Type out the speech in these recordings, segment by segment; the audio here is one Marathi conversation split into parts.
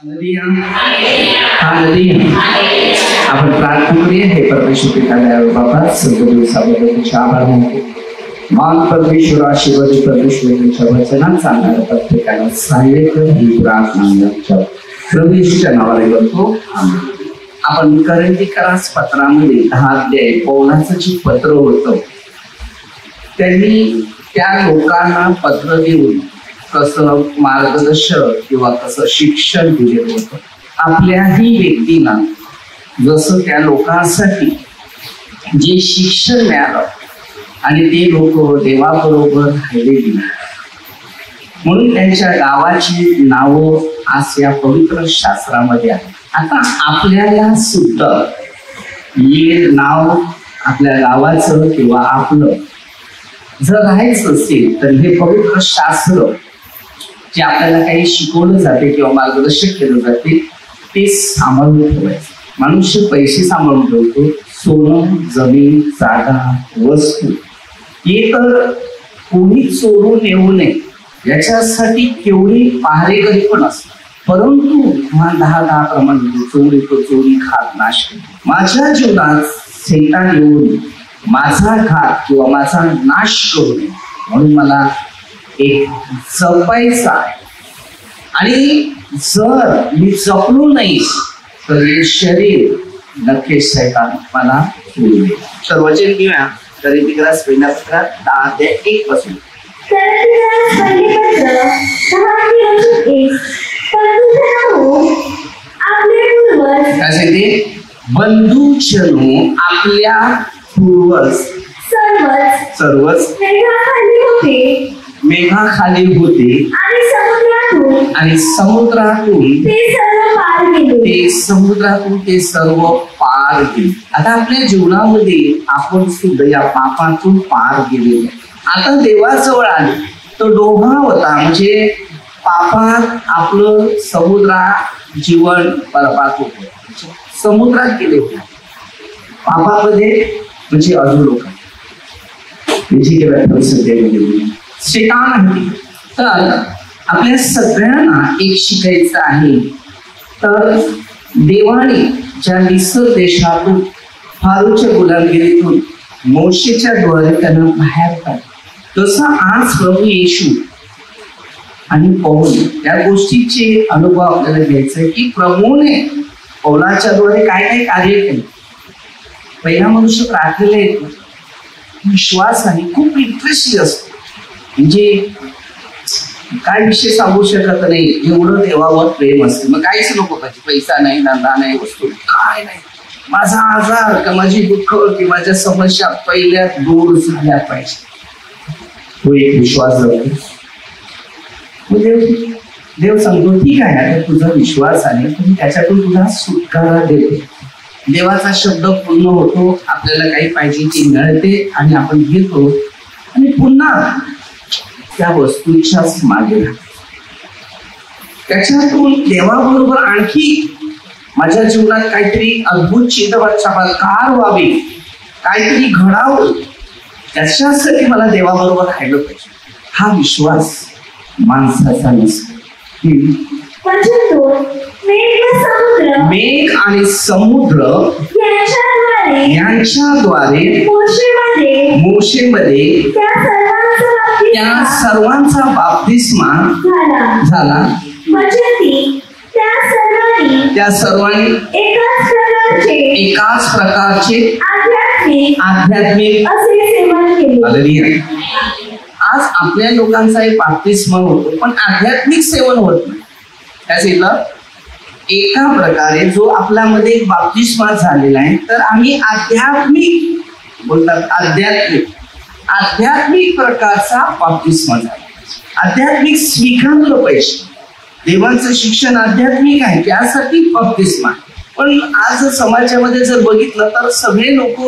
आपण प्रार्थना करूया. हे परमेश्वर पिता बाबा सर्व दिवसाबद्दल आभार मानतो. मान परमेश्वर आशीर्वाद परमेश्वराच्या वचनात सांगणाऱ्या प्रत्येकाला सहाय्य कर ही प्रार्थना प्रभूच्या नावाने करतो. आपण करंदीकरास पत्रामध्ये 10 अध्याय पौलाचं जे पत्र होतं त्यांनी त्या लोकांना पत्र देऊन कसं मार्गदर्शन किंवा कसं शिक्षण दिलेलं होतं. आपल्याही व्यक्तीला जसं त्या लोकांसाठी जे शिक्षण मिळालं आणि ते लोक देवाबरोबर राहिलेली म्हणून त्यांच्या गावाची नावं आज या पवित्र शास्त्रामध्ये आहे. आता आपल्याला सुद्धा हे नाव आपल्या गावाचं किंवा आपलं जर राहायचं असेल तर हे पवित्र शास्त्र जे आपल्याला काही शिकवलं जाते किंवा मार्गदर्शन केलं जाते ते सांभाळून ठेवायचं. मनुष्य पैसे सांभाळून ठेवतो, सोनं जमीन जागा वस्तू हे तर कोणी चोरून येऊ नये याच्यासाठी केवढी पहारेकरी पण असतात. परंतु 10 प्रमाणे चोरी खात नाश. माझ्या जीवनात सैतान येऊन माझा घात किंवा माझा नाश करू नये म्हणून मला एक जपायचा आहे. आणि जर मी जपलो नाही तर हे शरीर नक्कीच सैतान मला घेऊन येईल. तर वचन घेऊया करंदीकरास पहिल्या पत्रात 10 अध्याय 1 पासून. काय सांगते? बंधूजनो आपल्या पूर्वज सर्वच मेघाखाली होते आणि समुद्रातून ते सर्व पार गेले. आता आपल्या जीवनामध्ये आपण सुद्धा या पापातून पार गेलेलो. आता देवाजवळ आले तो डोंगा होता म्हणजे पापात आपलं समुद्रात जीवन बरबाद होत. समुद्रात गेले होते पापामध्ये म्हणजे अधोलोक शैतान. तर आपल्या सगळ्यांना एक शिकायचं आहे. तर देवाने ज्या मिस्र देशातून फारूच्या गुलामगिरीतून मोशेच्या द्वारे त्यांना बाहेर काढलं तसं आज प्रभू येशू आणि पौल या गोष्टीचे अनुभव आपल्याला घ्यायचा आहे की प्रभूने पौलाच्या द्वारे काय काय कार्य केले. पहिला मनुष्य प्रार्थनेला येतो विश्वासाने खूप इंटरेस्टिंग असतो. म्हणजे काय विषय सांगू शकत नाही एवढं देवावर प्रेम असते. मग काहीच नको पाहिजे, पैसा नाही धंदा नाही वस्तू काय नाही, माझा आजार का माझी दुःख की माझ्या समस्या पहिल्या दूर झाल्या पाहिजे. तो एक विश्वास देव सांगतो ठीक आहे आता तुझा विश्वास आहे पण त्याच्यातून तुला सुटका देतो. देवाचा शब्द पूर्ण होतो, आपल्याला काही पाहिजे ती मिळते आणि आपण घेतो आणि पुन्हा त्या वस्तूच्याच मागे त्याच्यातून देवाबरोबर आणखी माझ्या जीवनात काहीतरी अद्भुत चमत्कार व्हावे, काहीतरी घडावं त्याच्यासाठी मला देवाबरोबर राहिलं पाहिजे. हा विश्वास माणसाचा नसतो. मेघ आणि समुद्र यांच्याद्वारे मोशेमध्ये त्या सर्वांचा बाप्तिस्मा झाला. त्या सर्वांनी एकाच प्रकारचे आध्यात्मिक आज आपल्या लोकांचा एक बाप्तिस्मा होतो पण आध्यात्मिक सेवन होत नाही. त्याच एका प्रकारे जो आपल्यामध्ये एक बाप्तिस्मा झालेला आहे तर आम्ही आध्यात्मिक बोलतात आध्यात्मिक प्रकारचा बाप्तिस्मा झाला. आध्यात्मिक स्वीकारलं पाहिजे. देवांचं शिक्षण आध्यात्मिक आहे त्यासाठी बाप्तिस्मा. पण आज समाजामध्ये जर बघितलं तर सगळे लोक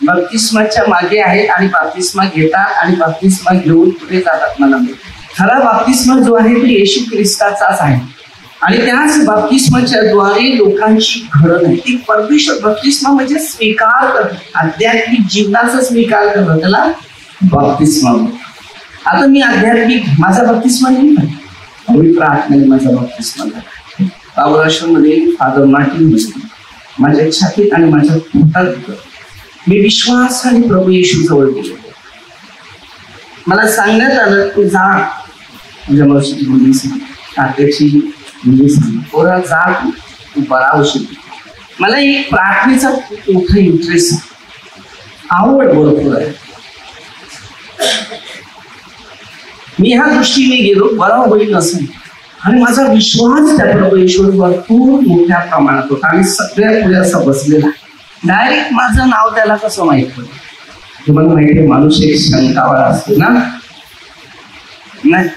बाप्तिस्माच्या मागे आहेत आणि बाप्तिस्मा घेतात आणि बाप्तिस्मा घेऊन पुढे जातात. मला खरा बाप्तिस्मा जो आहे तो येशू ख्रिस्ताचाच आहे आणि त्याच बाप्तिस्माच्या द्वारे लोकांची घडण आहे. ती परमेश्वर बाप्तिस्मा म्हणजे स्वीकार करणं, आध्यात्मिक जीवनाचा स्वीकार करणं त्याला बाप्तिस्मा. आता मी आध्यात्मिक माझा बाप्तिस्मा नाही पवित्र आत्म्याने माझा बाप्तिस्मा झाला. बाबुराष्ट्रामध्ये फादर मार्टिन मध्ये माझ्या छातीत आणि माझ्या पोटात मी विश्वासाने प्रभू येशू जवळ गेलो. मला सांगण्यात आलं की जा माझ्या मावशीची मुली तात्याची मुली पोरा जा तू बरा होशील. मला एक प्रार्थनेचा खूप मोठा इंटरेस्ट आवड भरपूर आहे. मी ह्या दृष्टीने गेलो बरा होईल असं आणि माझा विश्वास त्या प्रभू येशूवर भरपूर मोठ्या प्रमाणात होता. आणि सगळ्या पुढे असं बसलेला डायरेक्ट माझं नाव त्याला कसं माहित पडलं. तुम्हाला माहिती आहे माणूस एक शंकावाला असतो ना, नाही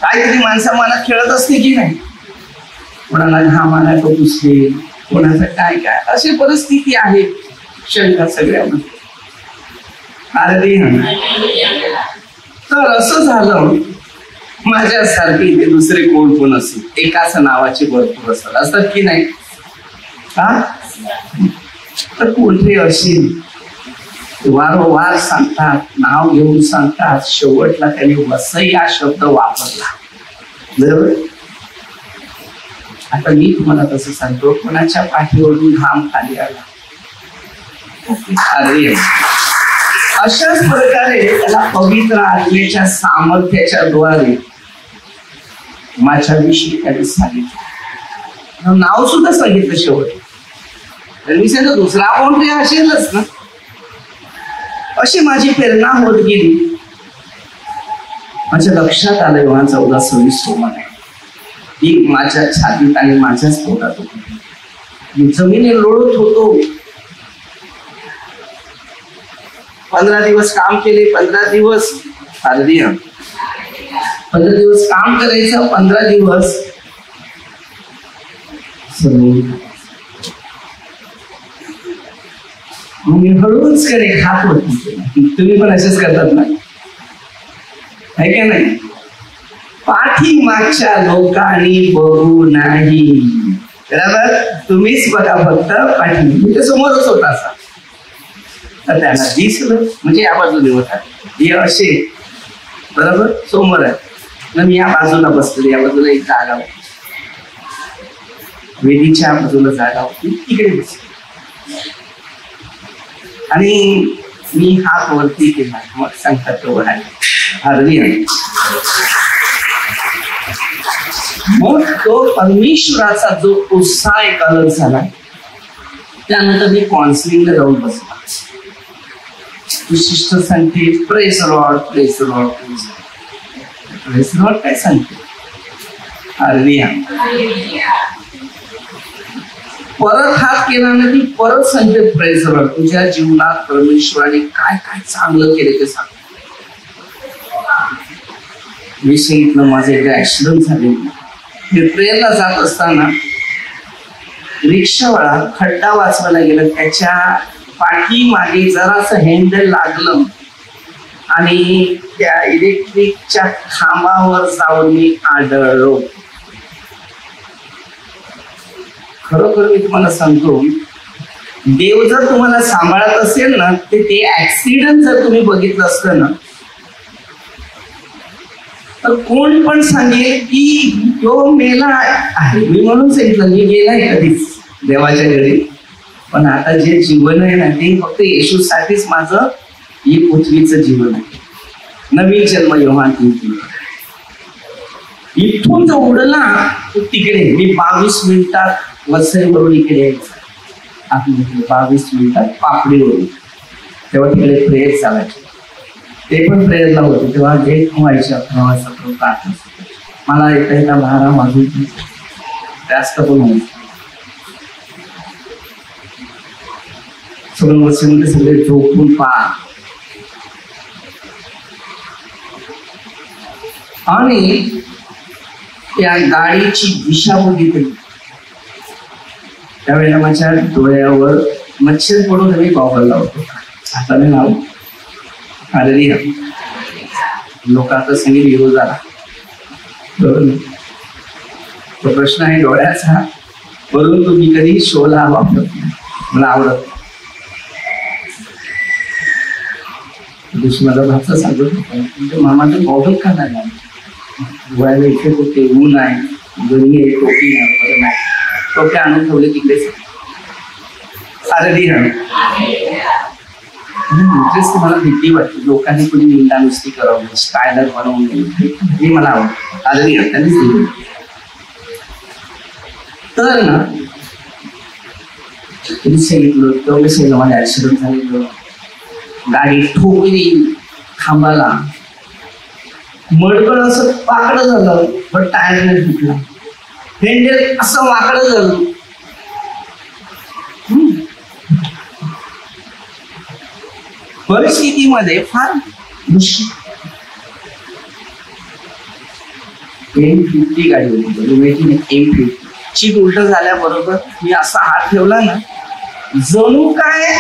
काहीतरी माणसा मनात खेळत असते की नाही. कोणाला घामाला तो पुसले, कोणाचं काय काय अशी परिस्थिती आहे शंका सगळ्यामध्ये. अरे तर असं झालं माझ्यासारखे इथे दुसरे कोण असेल एकाच नावाचे भरपूर असतात की नाही का. तर कोणते असेल वारंवार सांगतात, नाव घेऊन सांगतात. शेवटला त्यांनी वसई हा शब्द वापरला. बरोबर. आता मी तुम्हाला तसं सांगतो, कोणाच्या पाठीवरून घाम खाली आला. अरे अशाच प्रकारे त्याला पवित्र आत्म्याच्या सामर्थ्याच्या द्वारे माझ्याविषयी त्यांनी सांगितलं, नाव सुद्धा सांगितलं. शेवट मी सांगितलं दुसरा कोणतरी असेलच ना. अशी माझी प्रेरणा होत गेली. माझ्या लक्षात आलं योहान 14:26 ही माझ्या छातीत आणि माझ्याच पोटात होती. मी जमिनी लोळत होतो. 15 दिवस काम केले. 15 दिवस 15 दिवस काम करायचं. 15 दिवस मी हळूच कडे खात होती. तुम्ही पण असेच करतात ना, आहे का नाही. पाठीमागच्या लोकांनी बघू नाही. बरोबर. तुम्हीच बघा फक्त पाठी. ते समोरच होता असा. तर त्याला दिसलं म्हणजे या बाजूने होता हे असे. बरोबर. समोर आहे ना. मी या बाजूला बसले. या बाजूला एक जागा होती. वेदीच्या बाजूला जागा होती. तिकडे बसले आणि मी हात वरती केला. मग सांगतात तो हरली. मग तो परमेश्वराचा जो उत्साह एक अलग झाला. त्यानंतर मी काउन्सिलिंगला जाऊन बसला. विशिष्ट सांगते praise Lord praise Lord praise Lord काय सांगते. हरली. परत हात केला ना ती परत सांगते प्रेज लॉर्ड. तुझ्या जीवनात परमेश्वराने काय काय चांगलं केले ते सांग. मी सांगितलं माझं एकदा ऍक्सिडेंट झाले. मी ट्रेनला जात असताना रिक्षावाला खड्डा वाचवायला गेलं. त्याच्या पाठीमागे जरासं हँडल लागलं आणि त्या इलेक्ट्रिकच्या खांबावर जाऊन मी आदळलो. खरोखर मी तुम्हाला सांगतो, देव जर तुम्हाला सांभाळत असेल ना, ते ऍक्सिडेंट जर तुम्ही बघितलं असतं ना, तर कोण पण सांगेल की तो मेला आहे. मी म्हणून सांगितलं मी गेलाय कधीच देवाच्या घरी. पण आता जे जीवन आहे ना ते फक्त येशूसाठीच माझं हे पृथ्वीचं जीवन आहे. नवीन जन्म योहान 3. इथून जो उडला तिकडे मी 22 मिनिटात वसईवरून इकडे यायचं. आपली 22 मिनिटात पापडीवरून. तेव्हा तिकडे प्रेयर चालायचे. ते पण प्रेयरला होते. तेव्हा लेट व्हायच्या प्रवासात. मला येता 12 वाजून जास्त पण व्हायचं. सगळं वसईमध्ये सगळे झोपून पहा. आणि त्या गाडीची दिशा बघितली. त्यावेळेला माझ्या डोळ्यावर मच्छर पडून मी गॉगल लावतो. आता मी नाव आलेली लोक आता सांगेल हिरो झाला. बरोबर. तो प्रश्न आहे डोळ्याचा. परंतु मी कधी शोला वापरत नाही. मला आवडत. माझा भाचा सांगत होता मामाचं गॉगल का नाही. डोळ्याला इथे होते ऊन आहे, गरमी आहे, टोपी नाही. टोप्या आणून ठेवले तिकडेच. इंटरेस्ट मला भीती वाटते, लोकांनी कोणी निंदा नुसती करावं, स्टायलर बनवून हे मला आवडतं. त्यांनीच दिली. तर ना तुम्ही सांगितलं तेवढे सगळं माझं ऍक्सिडेंट झालेलं, गाडी ठोकली खांबाला, मडकळ असं वाकडं झालं पण टायर नाही फुटला, हँडल असं वाकडं झालं. परिस्थितीमध्ये फार मुश्किल. M50 गाडी होती, M50. चीट उलट झाल्याबरोबर मी असा हात ठेवला ना, जणू काय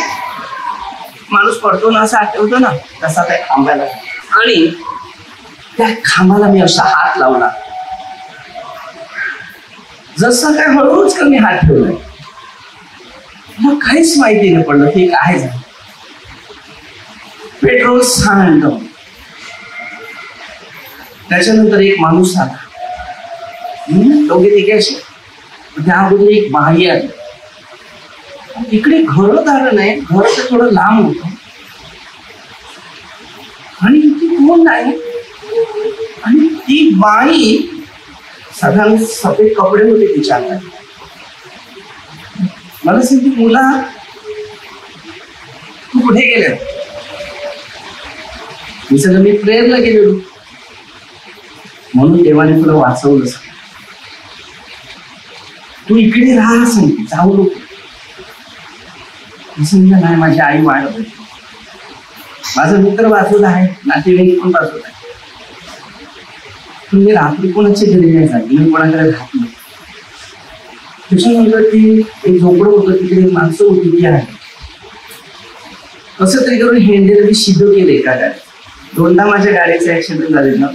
माणूस पडतो ना असं आठवतो ना, तसा त्या खांबाला, आणि त्या खांबाला मी असा हात लावला. जसं काय हळूच कमी हात ठेवलाय, मला काहीच माहिती नाही पडलं ते काय झालं. पेट्रोल सांडलं. त्याच्यानंतर एक माणूस आला, दोघे तिघे असे. त्या अगोदर एक बाई आली. इकडे घरदार नाही, घर तर थोडं लांब होत, आणि ती कोण नाही. आणि ती बाई साधारण सफेद कपडे होते तिच्या. मला सांगते, मुला तू कुठे गेले? मी सगळं मी प्रेयरला गेलेलो, म्हणून देवाने तुला वाचवलं. तू इकडे राहा सांगते, जाऊ नको. समजा नाही, माझी आई वाढत होती, माझा मित्र बाजूला आहे, नातेवाईक पण बाजूला आहे. तुम्ही रात्री कोणाच्या घरी नाही जात, मी कोणाकडे राहत नाही. त्याच्यानंतर ती एक झोपडं होतं, तिकडे माणसं होती ती आहे. कसं तरी करून हँडल मी सिद्ध केलं एका गाडी. दोनदा माझ्या गाडीचे ऍक्सिडेंट झाले ना,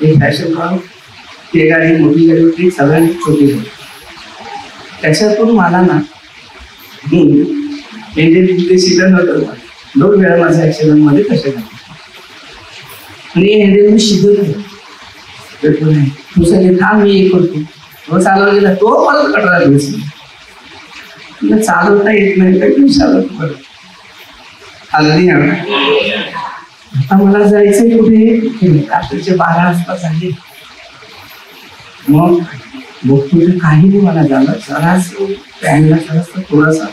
एक फॅशन करून ती गाडी मोठी गाडी होती, सगळ्यांनी छोटी होती. त्याच्यातून मला ना हँडल सिद्ध नव्हतं. 2 वेळा माझ्या ऍक्सिडेंट मध्ये कसे झाले, आणि हँडल मी सिद्ध केलं. तू सगळे थांब, मी एक करतो. तो चालवला गेला, तो परत कटरा दिवस चालवता येत नाही, तर चालवत परत. आता मला जायचंय कुठे, रात्रीचे 12 वाजता झाले. मग बघतो ते काही नाही मला झालं, जरास पॅनला जरासा थोडासा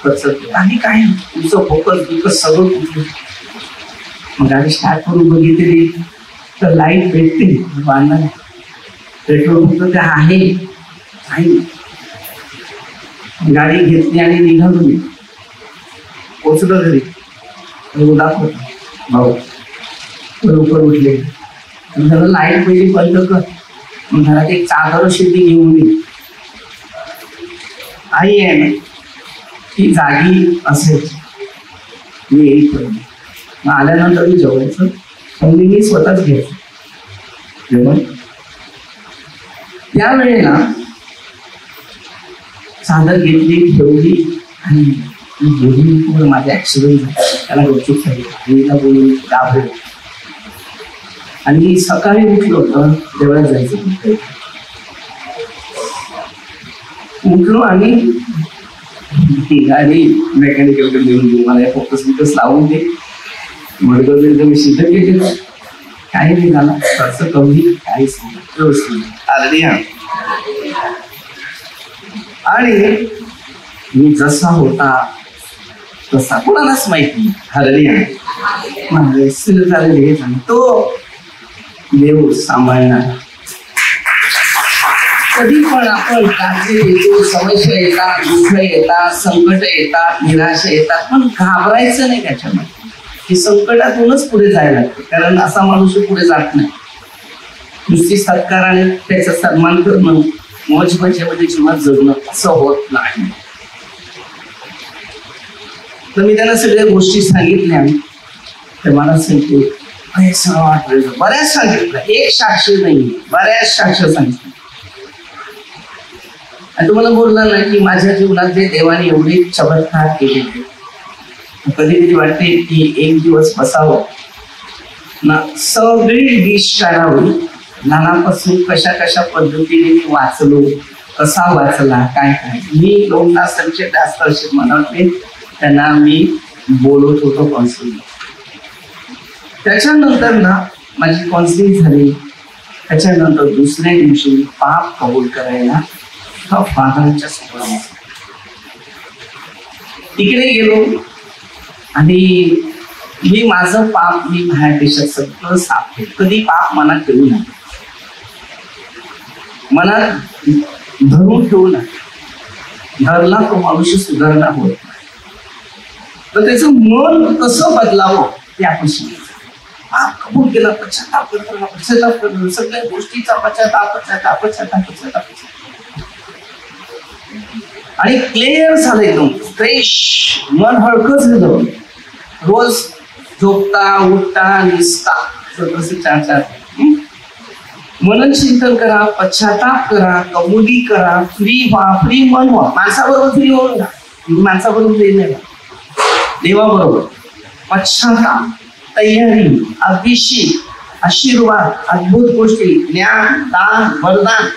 खर्च आणि काही तुमचं फोकस बिकस सगळं कुठलं. मग गाडी स्टार्ट करून बघितली तर लाईट भेटते, बांधा पेट्रोल फक्त ते आहे. गाडी घेतली आणि निघालो. मी पोचलो घरी, दाखवतो भाऊ लवकर उठले. जरा लाईट पहिली बंद कर, मग घरात एक चादर शेती घेऊन ये. आई आहे ना ती जागी असेल, मी येईपर्यंत. मग आल्यानंतर मी जेवायचं, म्हणजे मी स्वतःच घ्यायचं जेवण. त्यावेळेला चादर घेतली, ठेवली, आणि बोलून माझा ऍक्सिडेंट झाला. त्याला रोचूक सांगितलं, बोलून घाबरलो. आणि सकाळी उठलो होतं, देवळात जायचं. उठलो आणि गाडी मेकॅनिकल देऊन देऊ, मला फोकस बिकस लावून दे. मडकं एकदम सिद्ध केलेलं, काही नाही झाला. खर्च कमी, काहीच नाही, व्यवस्थित आली. आणि मी जसा होता तसा कोणालाच माहिती हरली आहे. झालेले तो देव सांभाळणार. कधी पण आपण काळजी येतो, समस्या येतात, दुःख येतात, संकट येतात, निराशा येतात, पण घाबरायचं नाही त्याच्यामध्ये. की संकटातूनच पुढे जायला लागतं, कारण असा माणूस पुढे जात नाही. नुसती सत्काराने त्याचा सन्मान करणं, मौज मजेमध्ये जीवन जगणं असं होत नाही. तर मी त्यांना सगळ्या गोष्टी सांगितल्या. तर मला सांगतो वाटलं, बऱ्याच सांगितलं, एक साक्ष नाही, बऱ्याच साक्ष सांगितलं. आणि तुम्हाला बोलला ना की माझ्या जीवनात जे देवाने एवढे चमत्कार केले. कधी कधी वाटते की एक दिवस बसावं ना, सगळी डिश काढावी, लहानापासून कशा कशा पद्धतीने मी वाचलो, कसा वाचला काय काय. मी 2 तासांचे जास्त असे म्हणते त्यांना मी बोलत होतो काउन्सिलिंग. त्याच्यानंतर ना माझी काउन्सिलिंग झाली. त्याच्यानंतर दुसऱ्या दिवशी मी पाप कबूल करायला फादरच्या समोर तिकडे गेलो आणि मी माझं पाप मी बाहेर देशात सगळं साफ केलं. कधी पाप मनात ठेवू नये, मनात धरून ठेवू नये. धरला तो मनुष्य सुधारणा होत नाही. तर त्याचं मन कसं बदलावं ते आपण शिकायचं. पाप कबूल केला, पश्चाताप करतो, पश्चाताप करतो, सगळ्या गोष्टीचा पश्चाताप आणि क्लिअर झालं, एकदम फ्रेश मन हलकं झालं. रोज झोपता उठता निसता तसं 4 मनन चिंतन करा, पश्चाताप करा, कबुली करा, फ्री व्हा, फ्री मन व्हा. माणसाबरोबर फ्री होऊन जा, माणसाबरोबर फ्री नाही, देवाबरोबर. पश्चाताप, तयारी, अभिषेक, आशीर्वाद, अद्भुत गोष्टी, ज्ञान, दान, वरदान,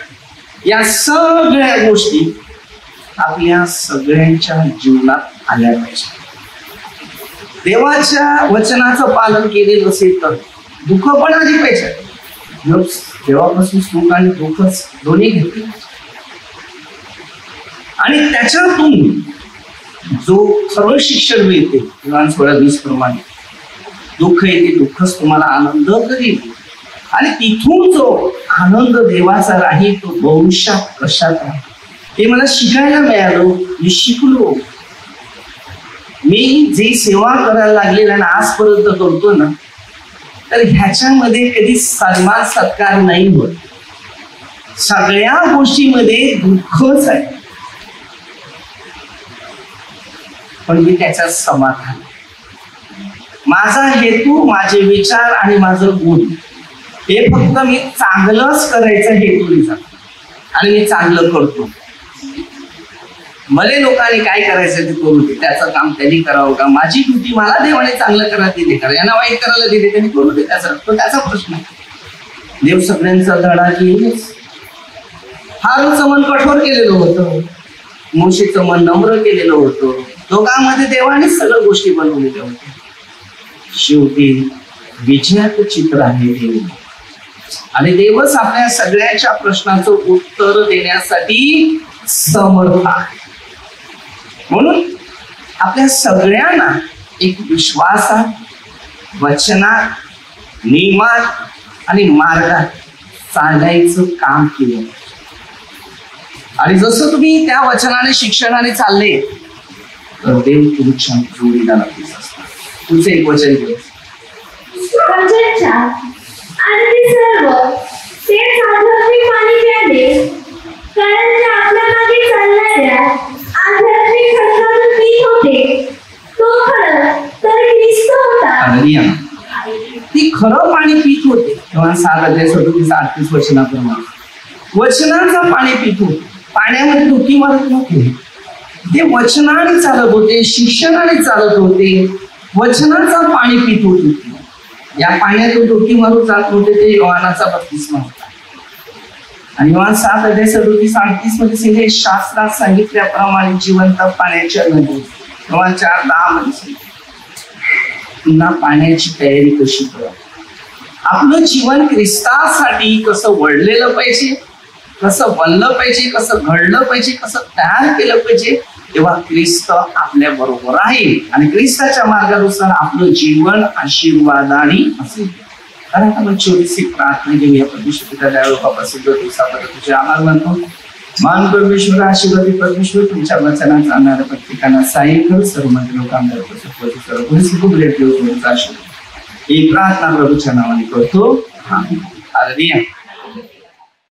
या सगळ्या गोष्टी आपल्या सगळ्यांच्या जीवनात आल्या पाहिजे. देवाच्या वचनाचं पालन केलेलं असेल तर दुःख पण आली पाहिजे. देवापासून सुख आणि दुःखच दोन्ही घेतले आणि त्याच्यातून जो खरं शिक्षण मिळते, Yohan 16:20 प्रमाणे दुःख येते, दुःखच तुम्हाला आनंद करील. आणि तिथून जो आनंद देवाचा राहील तो भविष्यात कशात राहील हे मला शिकायला मिळालं. मी शिकलो. मी जे सेवा करायला लागलेला ना आजपर्यंत करतो ना, तर ह्याच्यामध्ये कधी सन्मान सत्कार नाही होत. सगळ्या गोष्टीमध्ये दुःखच आहे, पण मी त्याच्यात समाधान. माझा हेतू, माझे विचार आणि माझं गुण हे फक्त मी चांगलंच करायचं हेतूने जातो आणि मी चांगलं करतो. भले लोकांनी काय करायचं ते करू दे, त्याचं काम त्यांनी करावं का, माझी ड्युटी मला देवाने चांगलं करा दिले करा, यांना वाईट करायला दिले त्यांनी करू दे, त्याचा प्रश्न आहे. देव सगळ्यांचा धडा घेईलच. हारूचं मन कठोर केलेलं होतं, मोशेचं मन नम्र केलेलं होतं. दोघांमध्ये देवाने सगळ्या गोष्टी बनवलेल्या होत्या. शेवटी विजयाचं चित्र आहे देव, आणि देवच आपल्या सगळ्यांच्या प्रश्नाचं उत्तर देण्यासाठी समर्थ आहे. म्हणून आपल्या सगळ्यांना एक विश्वासात, वचनात, नियमात आणि मार्गात चालायचं काम केलं. आणि जसं तुम्ही त्या वचनाने शिक्षणाने चालले तर देव तुमच्या जोडीला नक्कीच असतात. तुमचं एक वचन घेऊ. ती खरं पाणी पित होते. तेव्हा 7:37 वचनाप्रमाणे वचनाचं पाणी पित होते. पाण्यामध्ये डुबकी मारत नव्हते, ते वचनाने चालत होते, शिक्षणाने चालत होते, वचनाचं पाणी पित होते. या पाण्यातून डुबकी मारून जात होते ते योहानाचा बपतिस्मा होता. आणि Yohan 7:37-38 मध्ये सांगितले, शास्त्रात सांगितल्याप्रमाणे जिवंत पाण्याच्या नदी. Yohan 4:10 मध्ये पुन्हा पाण्याची तयारी कशी करा. आपलं जीवन ख्रिस्तासाठी कसं वळलेलं पाहिजे, कसं बनलं पाहिजे, कसं घडलं पाहिजे, कसं तयार केलं पाहिजे, तेव्हा ख्रिस्त आपल्या बरोबर आहे आणि ख्रिस्ताच्या मार्गानुसार आपलं जीवन आशीर्वादाने असेल. कारण आपण छोटीशी प्रार्थना घेऊया. परमेश्वर पिता देवापासून दिवसापर्यंत तुझे आभार मानतो. मान परमेश्वर, आशीर्वादी परमेश्वर, तुमच्या वचनात जाणाऱ्या प्रत्येकांना सहाय्य कर. सर्व लोकांना ही प्रार्थना प्रभूच्या नावाने करतो. हालेलुया.